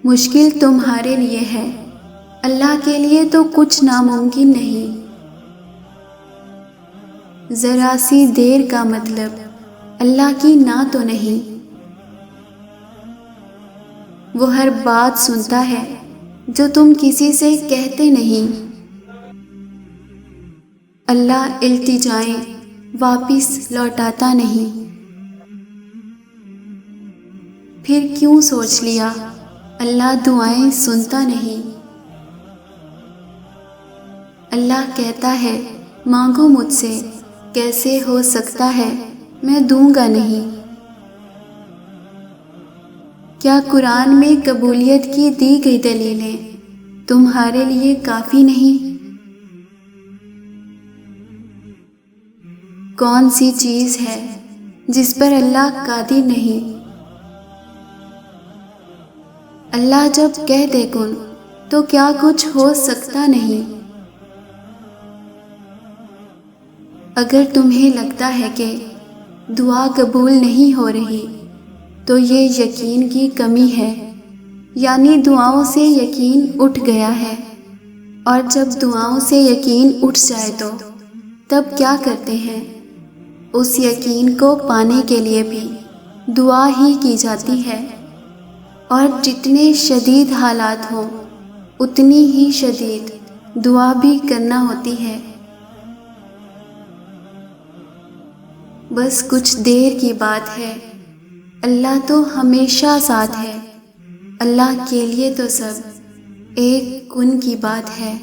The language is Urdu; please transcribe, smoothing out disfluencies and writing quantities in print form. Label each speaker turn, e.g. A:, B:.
A: مشکل تمہارے لیے ہے، اللہ کے لیے تو کچھ ناممکن نہیں۔ ذرا سی دیر کا مطلب اللہ کی نہ تو نہیں۔ وہ ہر بات سنتا ہے جو تم کسی سے کہتے نہیں۔ اللہ التجائیں واپس لوٹاتا نہیں۔ پھر کیوں سوچ لیا اللہ دعائیں سنتا نہیں؟ اللہ کہتا ہے مانگو مجھ سے، کیسے ہو سکتا ہے میں دوں گا نہیں؟ کیا قرآن میں قبولیت کی دی گئی دلیلیں تمہارے لیے کافی نہیں؟ کون سی چیز ہے جس پر اللہ قادر نہیں؟ اللہ جب کہہ دے کن تو کیا کچھ ہو سکتا نہیں؟ اگر تمہیں لگتا ہے کہ دعا قبول نہیں ہو رہی تو یہ یقین کی کمی ہے، یعنی دعاؤں سے یقین اٹھ گیا ہے، اور جب دعاؤں سے یقین اٹھ جائے تو تب کیا کرتے ہیں؟ اس یقین کو پانے کے لیے بھی دعا ہی کی جاتی ہے، اور جتنے شدید حالات ہوں اتنی ہی شدید دعا بھی کرنا ہوتی ہے۔ بس کچھ دیر کی بات ہے، اللہ تو ہمیشہ ساتھ ہے۔ اللہ کے لیے تو سب ایک کن کی بات ہے۔